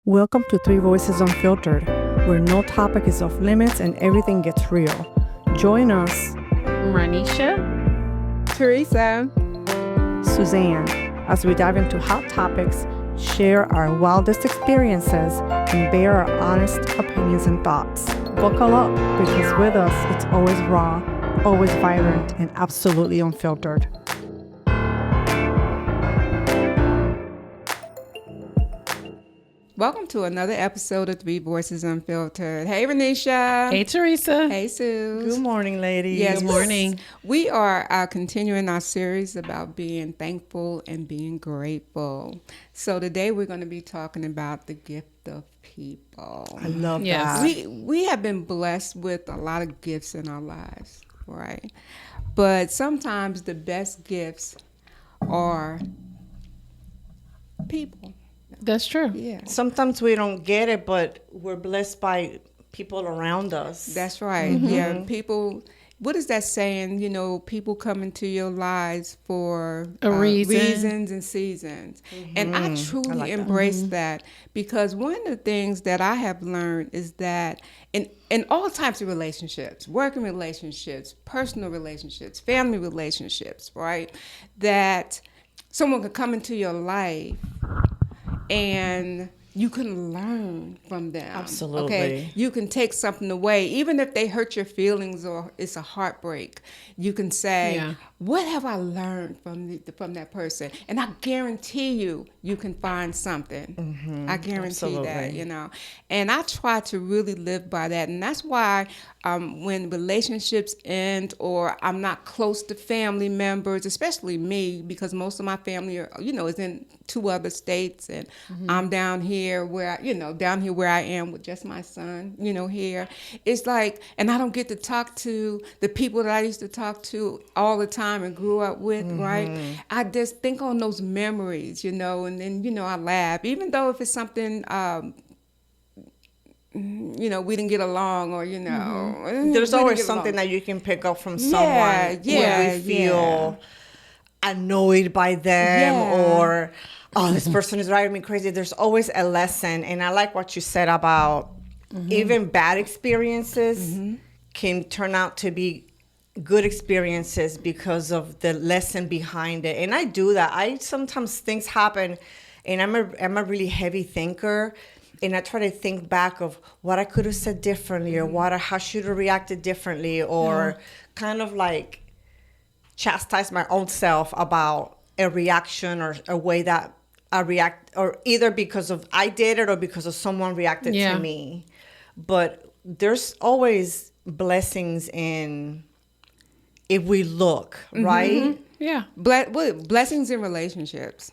Welcome to Three Voices Unfiltered, where no topic is off limits and everything gets real. Join us, Ronisha, Theresa, Suzanne, as we dive into hot topics, share our wildest experiences, and bear our honest opinions and thoughts. Buckle up, because with us, it's always raw, always vibrant, and absolutely unfiltered. welcome to another episode of Three Voices Unfiltered. Hey, Ronisha. hey Theresa. Hey, Sue. Good morning, ladies. Yes, Good morning. We are continuing our series about being thankful and being grateful. So today we're going to be talking about the gift of people. I love Yes. that. We have been blessed with a lot of gifts in our lives, right? But sometimes the best gifts are people. That's true. Yeah. Sometimes we don't get it, but we're blessed by people around us. That's right. Yeah. People, what is that saying? You know, people come into your lives for A reason. reasons and seasons. And I truly embrace that because one of the things that I have learned is that in all types of relationships, working relationships, personal relationships, family relationships, right? That someone could come into your life and you can learn from them. Absolutely. Okay. You can take something away, even if they hurt your feelings or it's a heartbreak. You can say, Yeah. "What have I learned from that person?" And I guarantee you can find something. I guarantee that, Absolutely. you know. And I try to really live by that, and that's why when relationships end or I'm not close to family members, especially me, because most of my family are, is in 2 other states, and I'm down here where I am with just my son, here. It's like, and I don't get to talk to the people that I used to talk to all the time and grew up with, right? I just think on those memories, and then, I laugh, even though if it's something, we didn't get along or, There's always something that you can pick up from someone when we feel annoyed by them or, this person is driving me crazy. There's always a lesson. And I like what you said about even bad experiences can turn out to be good experiences because of the lesson behind it. And I do that. Sometimes things happen and I'm a really heavy thinker. And I try to think back of what I could have said differently or how I should have reacted differently or kind of like chastise my own self about a reaction or a way that I react, or either because of I did it or because of someone reacted to me. But there's always blessings in if we look, right? Yeah. Blessings in relationships.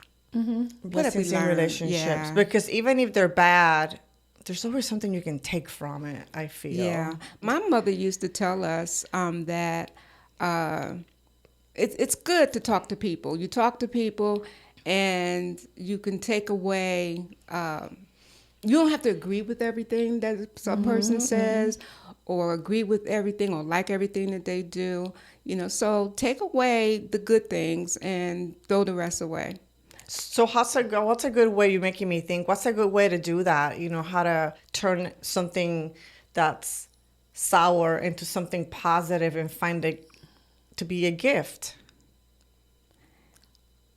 Blessings in relationships. Yeah. Because even if they're bad, there's always something you can take from it, I feel. Yeah. My mother used to tell us that it's good to talk to people. You talk to people and you can take away, you don't have to agree with everything that a person says or agree with everything or like everything that they do. So take away the good things and throw the rest away. So what's a good way, you're making me think, what's a good way to do that? How to turn something that's sour into something positive and find it to be a gift?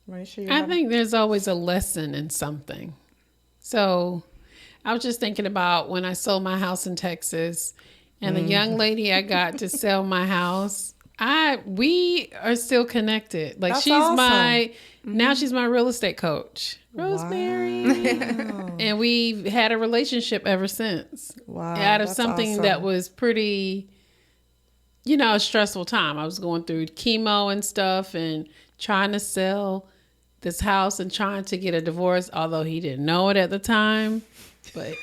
Ronisha, I think there's always a lesson in something. So I was just thinking about when I sold my house in Texas and the young lady I got to sell my house, we are still connected. Like That's she's awesome. now she's my real estate coach, Rosemary. Wow. And we've had a relationship ever since. Wow, Out of that's something awesome. that was pretty, a stressful time. I was going through chemo and stuff and trying to sell this house and trying to get a divorce, although he didn't know it at the time, but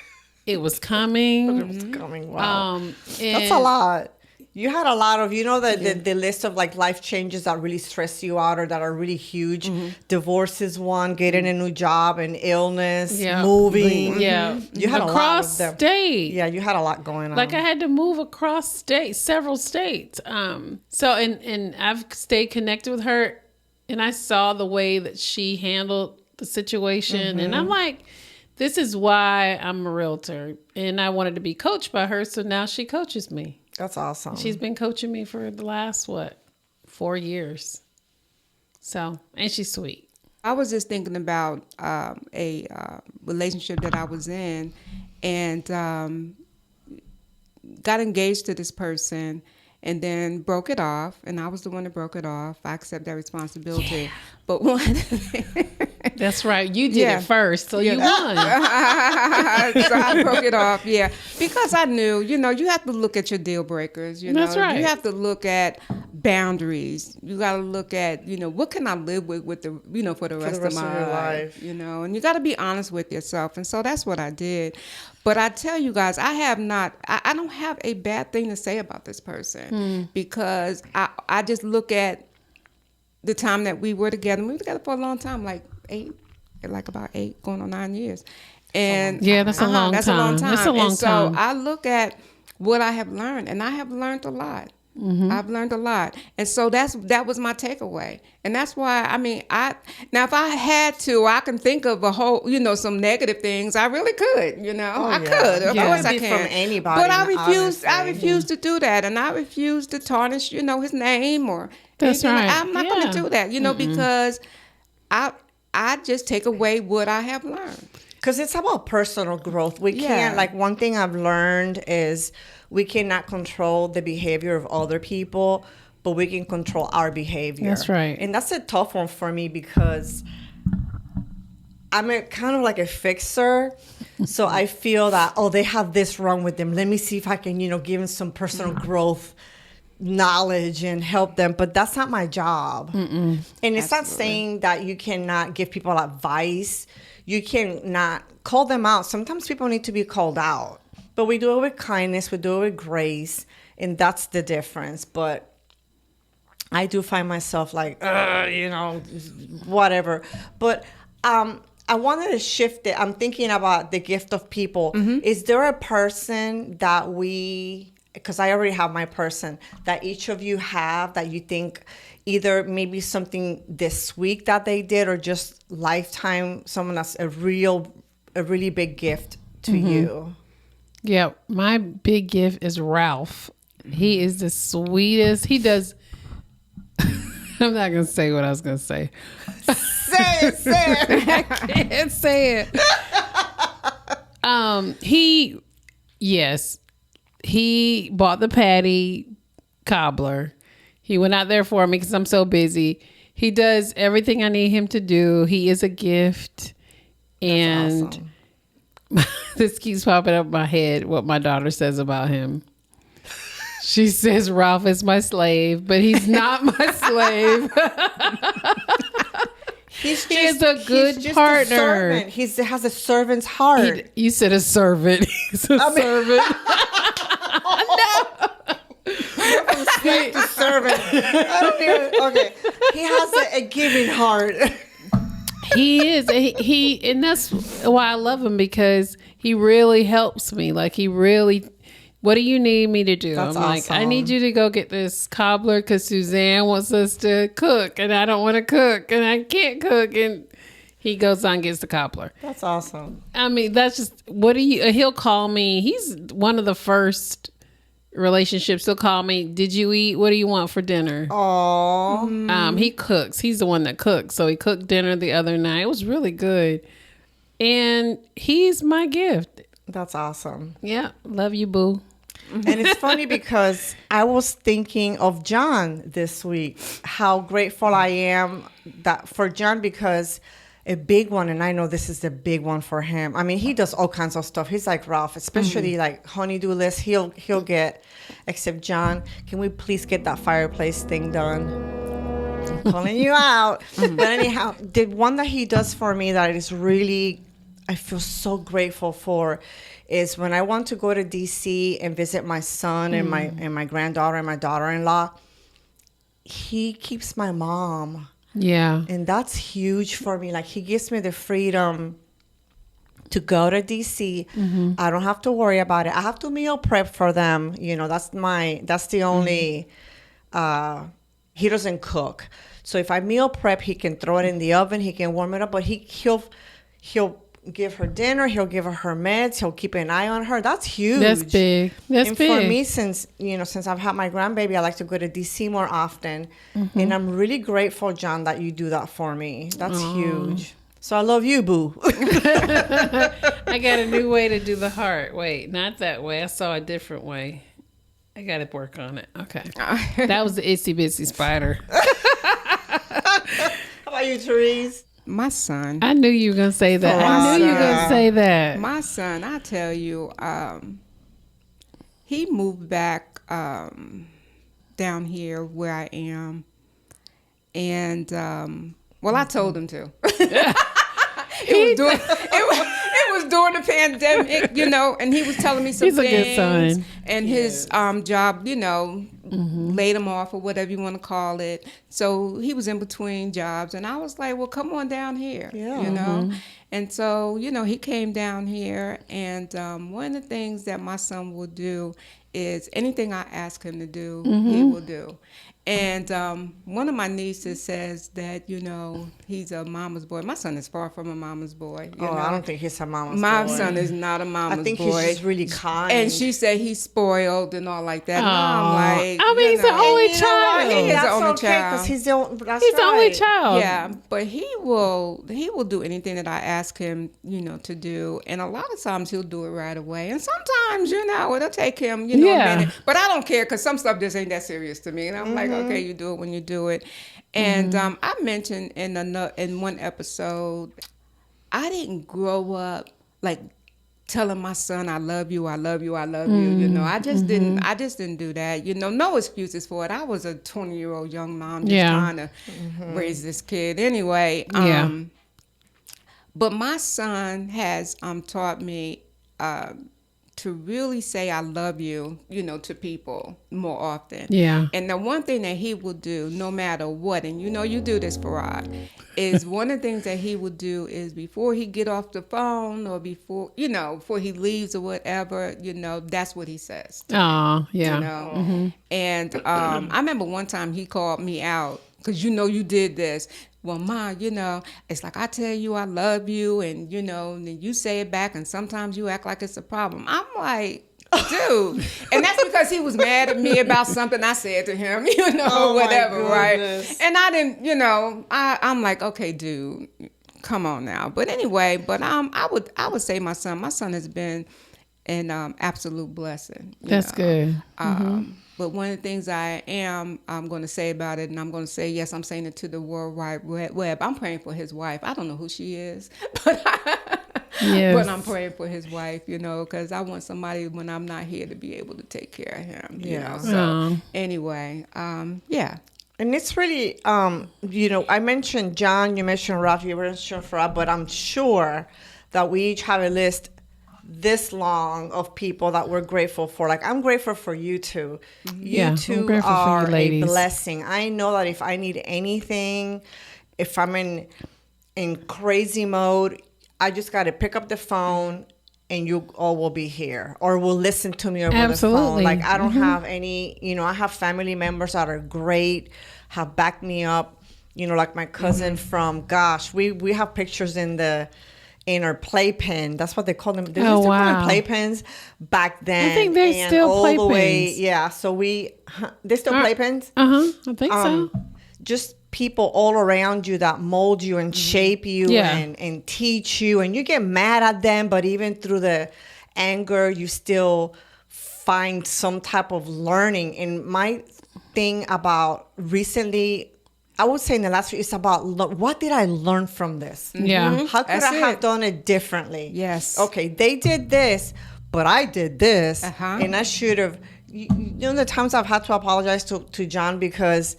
it was coming. It was coming. Wow. That's And a lot. You had a lot of, the list of like life changes that really stress you out or that are really huge. Divorce is one, getting a new job and illness, moving. Yeah. You had across a lot of them. state. Yeah, you had a lot going on. Like I had to move across several states. So and I've stayed connected with her, and I saw the way that she handled the situation, and I'm like, This is why I'm a realtor, and I wanted to be coached by her, so now she coaches me. That's awesome. She's been coaching me for the last 4 years. So, and she's sweet. I was just thinking about a relationship that I was in, and got engaged to this person, and then broke it off. And I was the one that broke it off. I accept that responsibility. Yeah. But one, that's right. You did it first, so you won. So I broke it off. Yeah, because I knew, you have to look at your deal breakers. That's right. You have to look at boundaries. You got to look at, what can I live with the, for the rest of my life. And you got to be honest with yourself. And so that's what I did. But I tell you guys, I don't have a bad thing to say about this person because I just look at the time that we were together. We were together for a long time, about 8, going on 9 years. And yeah, that's a long time. That's a long time. That's a long time. So I look at what I have learned, and I have learned a lot. Mm-hmm. I've learned a lot. And so that was my takeaway. And that's why, now if I had to, I can think of a whole, some negative things. I really could, I could. Of course I can. From anybody. But I refuse to do that. And I refuse to tarnish, his name or that's anything. right. I'm not going to do that, because I just take away what I have learned. Because it's about personal growth. We can't, one thing I've learned is we cannot control the behavior of other people, but we can control our behavior. That's right. And that's a tough one for me because I'm kind of like a fixer. So I feel that, they have this wrong with them. Let me see if I can, give them some personal growth knowledge and help them. But that's not my job. And it's not saying that you cannot give people advice. You cannot call them out. Sometimes people need to be called out. But we do it with kindness. We do it with grace. And that's the difference. But I do find myself whatever. But I wanted to shift it. I'm thinking about the gift of people. Mm-hmm. Is there a person that because I already have my person, that each of you have that you think either maybe something this week that they did or just lifetime, someone that's a really big gift to you? Yeah, my big gift is Ralph. He is the sweetest. He does. I'm not going to say what I was going to say. Say it. I can't say it. He bought the patty cobbler. He went out there for me because I'm so busy. He does everything I need him to do. He is a gift. And that's awesome. This keeps popping up in my head, what my daughter says about him. She says Ralph is my slave, but he's not my slave. He is a good partner. He has a servant's heart. You said a servant. He's a servant. From slave to servant. Okay. He has a giving heart. He is. And that's why I love him, because he really helps me. What do you need me to do? That's I'm awesome. I need you to go get this cobbler because Suzanne wants us to cook, and I don't want to cook, and I can't cook. And he goes on and gets the cobbler. That's awesome. That's just, he'll call me. He's one of the first relationships. He'll call me, did you eat? What do you want for dinner? Oh. He cooks. He's the one that cooks. So he cooked dinner the other night. It was really good. And he's my gift. That's awesome. Yeah. Love you, boo. And it's funny because I was thinking of John this week, how grateful I am for John, because a big one, and I know this is the big one for him. He does all kinds of stuff. He's like Ralph, especially like honey-do list. He'll get, except John, can we please get that fireplace thing done? I'm calling you out. But anyhow, the one that he does for me that is really, I feel so grateful for, is when I want to go to DC and visit my son and my granddaughter and my daughter-in-law, he keeps my mom. Yeah. And that's huge for me. He gives me the freedom to go to DC. Mm-hmm. I don't have to worry about it. I have to meal prep for them. That's the only, he doesn't cook. So if I meal prep, he can throw it in the oven, he can warm it up, but he'll give her dinner. He'll give her meds. He'll keep an eye on her. That's huge. That's big. That's and big. for me, since I've had my grandbaby, I like to go to DC more often. And I'm really grateful, John, that you do that for me. That's huge. So I love you, boo. I got a new way to do the heart. Wait, not that way. I saw a different way. I got to work on it. Okay. That was the itsy bitsy spider. How about you, Therese? My son. I knew you were going to say that. I knew you were going to say that. My son, I tell you, he moved back down here where I am. And, I told him to. It was during the pandemic, and he was telling me some He's things. A good son. And his job, laid him off or whatever you want to call it. So he was in between jobs. And I was like, well, come on down here, And so, he came down here. And one of the things that my son will do is anything I ask him to do, he will do. And one of my nieces says that, he's a mama's boy. My son is far from a mama's boy. I don't think he's a mama's boy. My son is not a mama's boy. I think he's just really kind. And she said he's spoiled and all like that. And I'm like, he's the only child. He's the only okay, child. He's the only child. Yeah, but he will do anything that I ask him, to do. And a lot of times he'll do it right away. And sometimes, it'll take him, a minute. But I don't care because some stuff just ain't that serious to me. And I'm like, okay, you do it when you do it. And I mentioned in one episode, I didn't grow up like telling my son I love you, I love you, I love you. I just didn't do that. No excuses for it. I was a 20-year-old young mom just trying to raise this kid anyway. But my son has taught me to really say I love you, to people more often. Yeah. And the one thing that he will do, no matter what, and you do this, Farad, is one of the things that he will do is before he get off the phone or before he leaves or whatever, that's what he says. Oh, yeah. And I remember one time he called me out because you did this. Well, Ma, it's like I tell you I love you, and then you say it back, and sometimes you act like it's a problem. I'm like, dude, and that's because he was mad at me about something I said to him, whatever, right? And I didn't, I'm like, okay, dude, come on now. But anyway, I would say my son has been an absolute blessing. That's good. But one of the things I'm going to say about it, and I'm going to say, yes, I'm saying it to the World Wide Web. I'm praying for his wife. I don't know who she is, but I'm praying for his wife, because I want somebody when I'm not here to be able to take care of him. So anyway, yeah. And it's really, I mentioned John, you mentioned Ralph, you mentioned Farah, but I'm sure that we each have a list this long of people that we're grateful for. Like, I'm grateful for you two. You two are a blessing. I know that if I need anything, if I'm in crazy mode, I just got to pick up the phone and you all will be here or will listen to me over the phone. Like, I don't have any, I have family members that are great, have backed me up, like my cousin from, we have pictures in our playpen. That's what they call them. They used to call them playpens back then. I think they're still playpens. Yeah, so they're still playpens? I think so. Just people all around you that mold you and shape you and teach you. And you get mad at them, but even through the anger, you still find some type of learning. And my thing about recently, I would say in the last week, it's about what did I learn from this? Yeah. How could I have done it differently? Yes. Okay, they did this, but I did this. And I should have, the times I've had to apologize to John because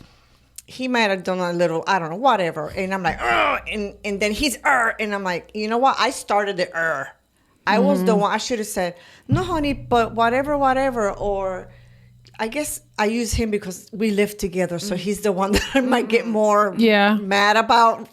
he might have done a little, I don't know, whatever. And I'm like, and then he's, and I'm like, you know what? I started the I was the one, I should have said, no, honey, but whatever, or I guess I use him because we live together, so he's the one that I might get more mad about,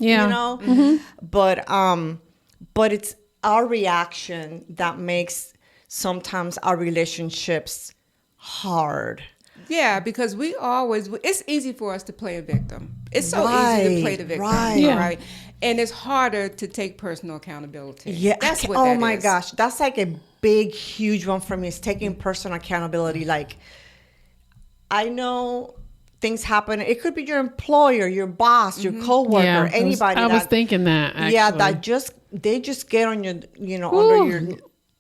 But it's our reaction that makes sometimes our relationships hard. Yeah, because it's easy for us to play a victim. It's so easy to play the victim, right? And it's harder to take personal accountability. Yeah. That's what oh that my is. gosh. That's like a big, huge one for me, is taking personal accountability. Like, I know things happen. It could be your employer, your boss, your coworker, anybody. I was thinking that, actually. Yeah, they just get on your, under your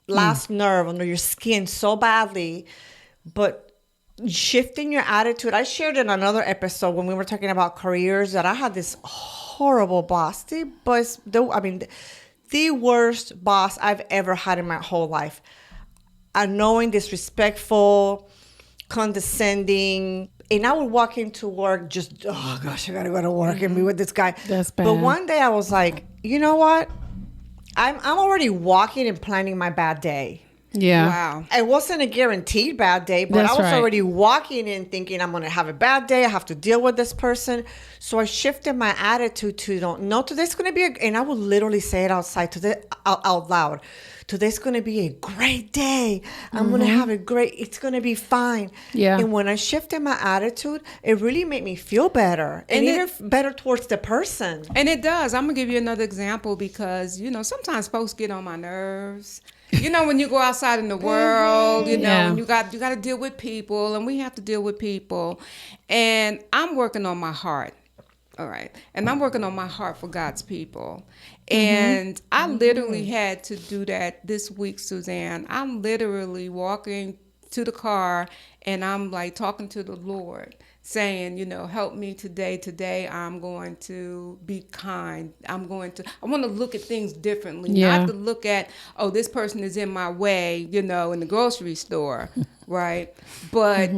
last nerve, under your skin so badly. But shifting your attitude, I shared in another episode when we were talking about careers that I had this horrible boss. The worst boss I've ever had in my whole life. Annoying, disrespectful, condescending. And I would walk into work just, oh gosh, I gotta go to work and be with this guy. That's bad. But one day I was like, you know what? I'm already walking and planning my bad day. Yeah. Wow. It wasn't a guaranteed bad day, but That's I was right. already walking in thinking I'm going to have a bad day. I have to deal with this person. So I shifted my attitude to, no, today's going to be, and I would literally say it out loud. Today's going to be a great day. I'm going to have it's going to be fine. Yeah. And when I shifted my attitude, it really made me feel better and even better towards the person. And it does. I'm going to give you another example because, sometimes folks get on my nerves. When you go outside in the world, and you got to deal with people, and we have to deal with people. And I'm working on my heart. All right. And I'm working on my heart for God's people. And I literally had to do that this week, Suzanne. I'm literally walking to the car and I'm like talking to the Lord, saying, help me today. Today I'm going to be kind. I want to look at things differently. Yeah. Not to look at, this person is in my way, in the grocery store, right? But,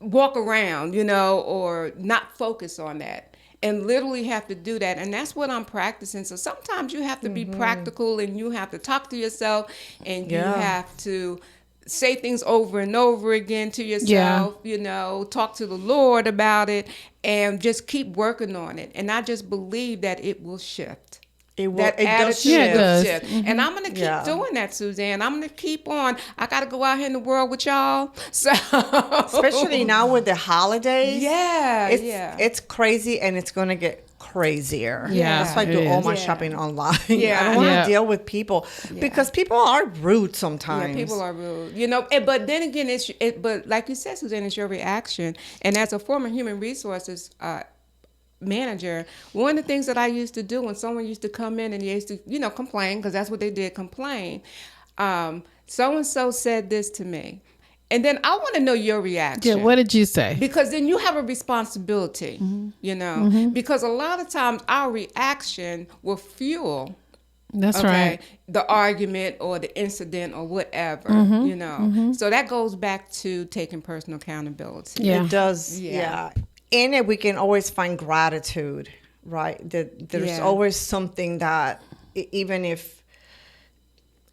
walk around, or not focus on that. And literally have to do that. And that's what I'm practicing. So sometimes you have to be practical and you have to talk to yourself and you have to say things over and over again to yourself, talk to the Lord about it and just keep working on it. And I just believe that it will shift. It will. That It does attitude shift. will Yeah, it shift. And I'm going to keep doing that, Suzanne. I'm going to keep on. I got to go out here in the world with y'all. So Especially now with the holidays. Yeah, It's crazy and it's going to get crazier. Yeah, That's why I do all my shopping online. Yeah. I don't want to Yeah. deal with people because people are rude sometimes. Yeah, people are rude, but then again, but like you said, Suzanne, it's your reaction. And as a former human resources manager, one of the things that I used to do when someone used to come in and they used to, complain, because that's what they did, complain. So-and-so said this to me. And then I want to know your reaction. Yeah, what did you say? Because then you have a responsibility, because a lot of times our reaction will fuel That's right. the argument or the incident or whatever, So that goes back to taking personal accountability. Yeah. It does. Yeah. In it, we can always find gratitude, right? There's always something that, even if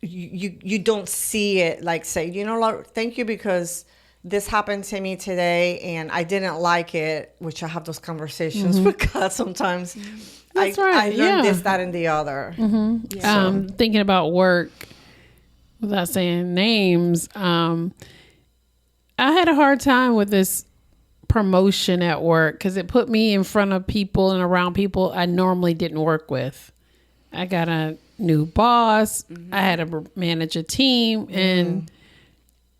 you don't see it, like say, Lord, thank you because this happened to me today and I didn't like it, which I have those conversations with God sometimes. That's right. I learned this, that, and the other. Thinking about work, without saying names, I had a hard time with this promotion at work because it put me in front of people and around people I normally didn't work with. I got a new boss. I had to manage a team, and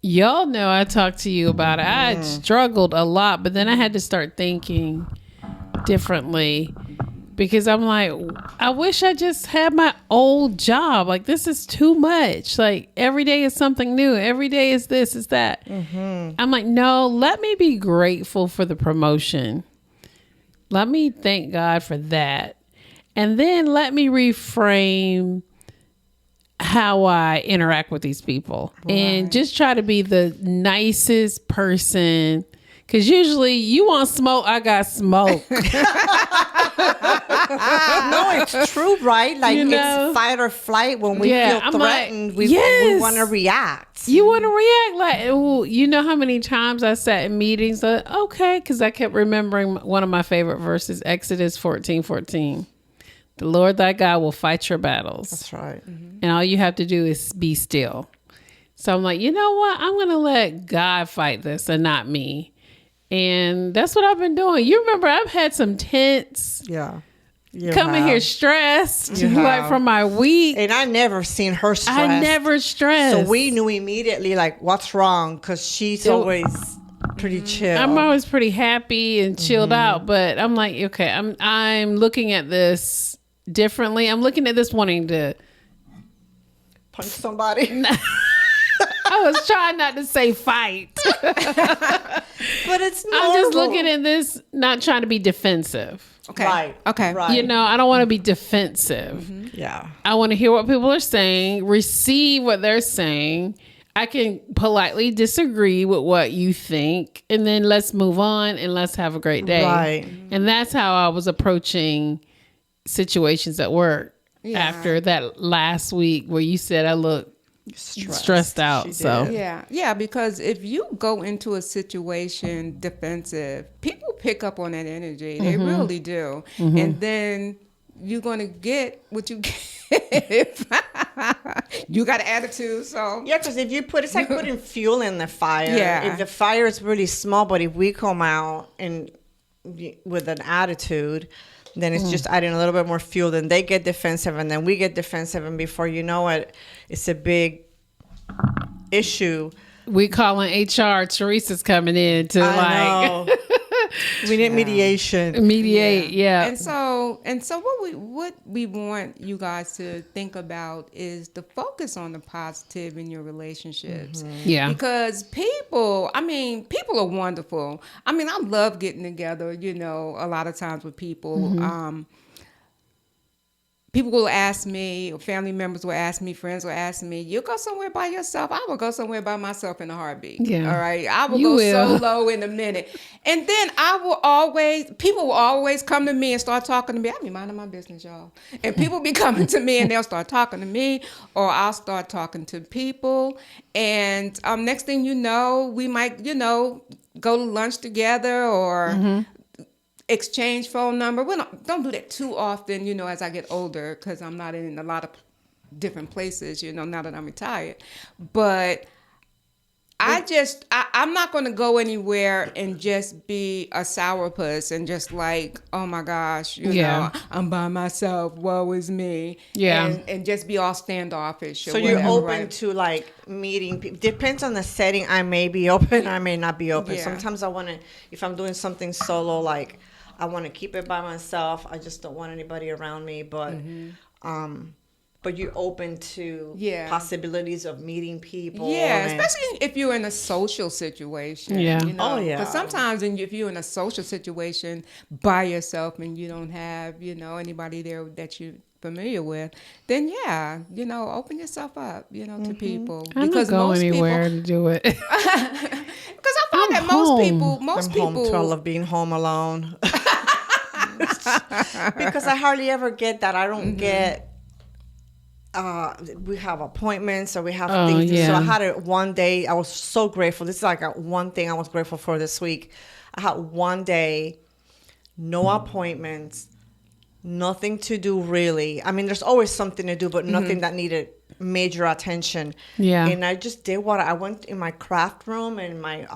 y'all know I talked to you about it. I struggled a lot, but then I had to start thinking differently. Because I'm like, I wish I just had my old job. Like, this is too much. Like, every day is something new. Every day is this, is that. I'm like, no, let me be grateful for the promotion. Let me thank God for that. And then let me reframe how I interact with these people. Right. And just try to be the nicest person. Because usually you want smoke, I got smoke. No, it's true, right? Like, it's fight or flight. When we feel threatened, we want to react. You want to react like, well, you know how many times I sat in meetings, okay, because I kept remembering one of my favorite verses, Exodus 14:14. The Lord thy God will fight your battles. That's right. And all you have to do is be still. So I'm like, you know what? I'm going to let God fight this and not me. And that's what I've been doing. You remember I've had some tense coming here stressed, like from my week. And I never seen her stressed. I never stressed. So we knew immediately, like, what's wrong? Because she's always pretty chill. I'm always pretty happy and chilled out, but I'm like, okay, I'm looking at this differently. I'm looking at this wanting to punch somebody. I was trying not to say fight. But it's normal. I'm just looking at this not trying to be defensive. Okay. Right. Okay. Right. You know, I don't want to be defensive. Yeah. I want to hear what people are saying, receive what they're saying. I can politely disagree with what you think, and then let's move on and let's have a great day. Right. And that's how I was approaching situations at work after that last week where you said I look stressed out. So yeah, because if you go into a situation defensive, people pick up on that energy. They really do. And then you're going to get what you get. You got an attitude, so yeah, because if you it's like putting fuel in the fire. Yeah. If the fire is really small, but if we come out and with an attitude, then it's just adding a little bit more fuel. Then they get defensive, and then we get defensive, and before you know it, it's a big issue. we calling HR. Theresa's coming in to We need mediation. mediate. Yeah. And so what we want you guys to think about is the focus on the positive in your relationships. Yeah. Because people are wonderful. I mean, I love getting together, a lot of times with people. People will ask me, or family members will ask me, friends will ask me, you go somewhere by yourself? I will go somewhere by myself in a heartbeat. Yeah. All right. I will go solo in a minute. And then people will always come to me and start talking to me. I be minding my business, y'all. And people be coming to me and they'll start talking to me, or I'll start talking to people. And next thing you know, we might, go to lunch together or exchange phone number. We don't do that too often, as I get older, because I'm not in a lot of different places, now that I'm retired. But I'm not going to go anywhere and just be a sourpuss and just like, oh my gosh, I'm by myself, woe is me. Yeah. And just be all standoffish. So you're open to like meeting people. Depends on the setting. I may be open, I may not be open. Yeah. Sometimes I want to, if I'm doing something solo, like I want to keep it by myself. I just don't want anybody around me. But you're open to possibilities of meeting people. Yeah, especially if you're in a social situation. Yeah. Oh, yeah. Because sometimes if you're in a social situation by yourself and you don't have, anybody there that you're familiar with, then open yourself up, to people. I'm not going anywhere to do it. Because I find that most people. Home too. I love being home alone. Because I hardly ever get that. I don't get. We have appointments, or we have things. Yeah. So I had it one day. I was so grateful. This is like one thing I was grateful for this week. I had one day, no appointments, nothing to do really. I mean, there's always something to do, but nothing that needed major attention. Yeah. And I just did I went in my craft room, and I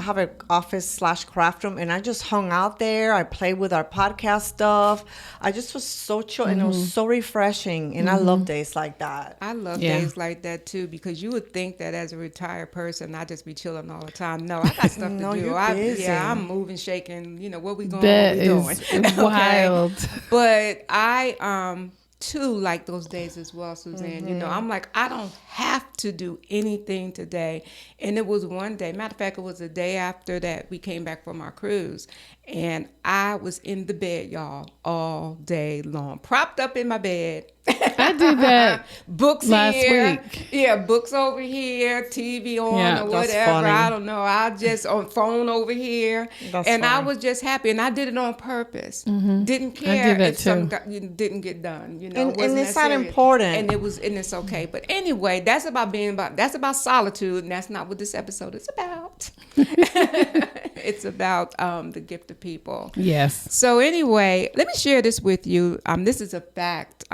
have an office/craft room, and I just hung out there. I played with our podcast stuff. I just was so chill, and it was so refreshing. And I love days like that. I love days like that too, because you would think that as a retired person, I'd just be chilling all the time. No, I got stuff to do. You're busy. I'm moving, shaking. Where we going? That what we doing? is wild. But I too like those days as well, Suzanne. I'm like, I don't have to do anything today. And it was one day, matter of fact, it was the day after that we came back from our cruise, and I was in the bed, y'all, all day long, propped up in my bed. I did that books last here, week. yeah, books over here, TV on or that's whatever. funny. I don't know. I just on phone over here, That's and I funny. was just happy, and I did it on purpose. Didn't care did that if something too. didn't get done. And wasn't it's that not serious. important. And it's okay. But anyway, that's about solitude, and that's not what this episode is about. It's about the gift of people. Yes. So anyway, let me share this with you. This is a fact.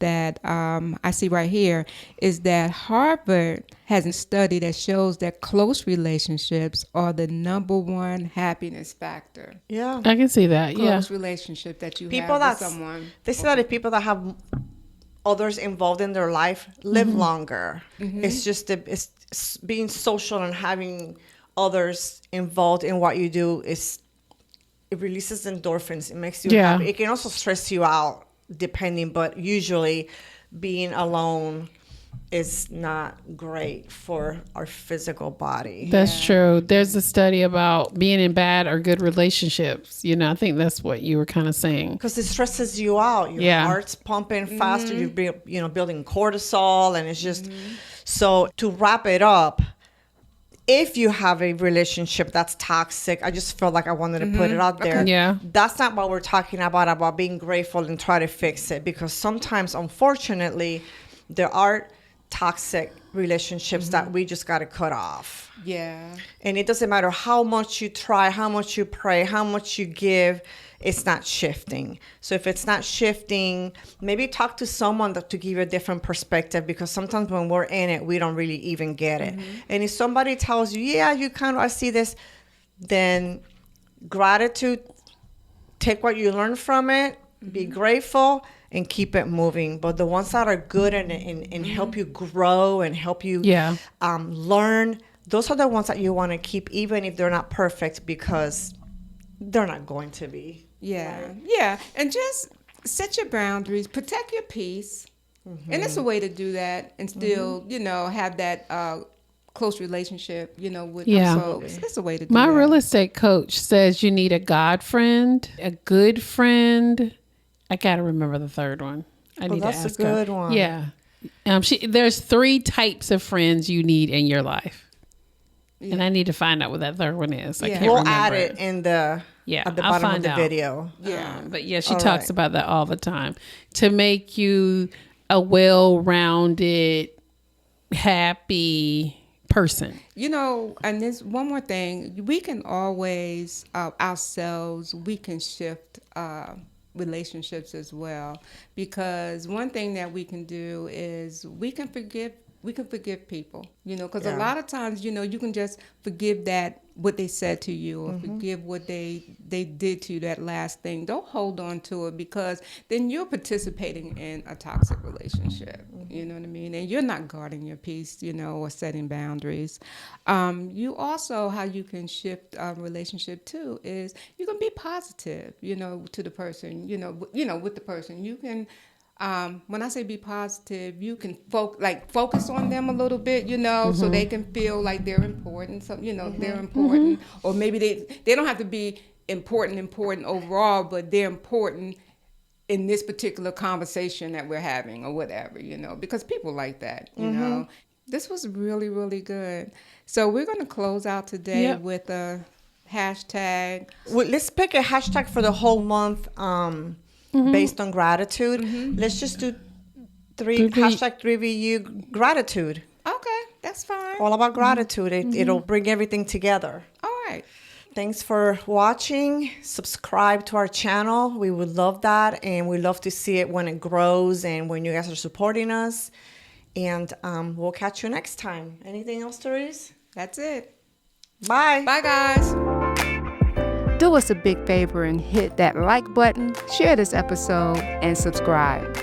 that I see right here is that Harvard has a study that shows that close relationships are the number one happiness factor. Yeah. I can see that. Close relationship that you People have with that someone. they say that if people that have others involved in their life live longer. It's just it's being social and having others involved in what you do it releases endorphins. It makes you happy. It can also stress you out depending, but usually being alone is not great for our physical body. That's true. There's a study about being in bad or good relationships. You know, I think that's what you were kind of saying. Because it stresses you out. Your heart's pumping faster. You're building cortisol, and it's just so. To wrap it up, if you have a relationship that's toxic, I just felt like I wanted to put it out there. Yeah. That's not what we're talking about being grateful and try to fix it. Because sometimes, unfortunately, there are toxic relationships that we just got to cut off. Yeah. And it doesn't matter how much you try, how much you pray, how much you give, it's not shifting. So if it's not shifting, maybe talk to someone to give you a different perspective, because sometimes when we're in it, we don't really even get it. And if somebody tells you, yeah, you kind of, I see this, then gratitude, take what you learn from it, be grateful, and keep it moving. But the ones that are good and help you grow and help you learn, those are the ones that you want to keep, even if they're not perfect, because they're not going to be. Yeah. Right? Yeah. And just set your boundaries, protect your peace. And it's a way to do that and still, have that close relationship, with folks. It's a way to do that. My real estate coach says you need a God friend, a good friend. I gotta remember the third one. I need to ask her. That's a good one. Yeah. There's 3 types of friends you need in your life. Yeah. And I need to find out what that third one is. I can't remember. We'll add it in at the bottom of the video. Yeah. But she talks about that all the time. To make you a well-rounded, happy person. And there's one more thing. We can always, ourselves, we can shift relationships as well, because one thing that we can do is we can forgive people, because a lot of times, you can just forgive that what they said to you, or forgive what they did to you, that last thing. Don't hold on to it, because then you're participating in a toxic relationship. You know what I mean? And you're not guarding your peace, or setting boundaries. You also, how you can shift a relationship too is you can be positive, to the person, with the person. You can, when I say be positive, you can focus on them a little bit, so they can feel like they're important. So, they're important, or maybe they don't have to be important overall, but they're important in this particular conversation that we're having, or whatever, because people like that, you know. This was really, really good. So we're going to close out today with a hashtag. Well, let's pick a hashtag for the whole month. Based on gratitude. Let's just do hashtag 3VU gratitude. Okay, that's fine. All about gratitude. It'll bring everything together. All right. Thanks for watching. Subscribe to our channel. We would love that, and we love to see it when it grows and when you guys are supporting us. And we'll catch you next time. Anything else, Theresa? That's it. Bye. Bye, guys. Do us a big favor and hit that like button, share this episode, and subscribe.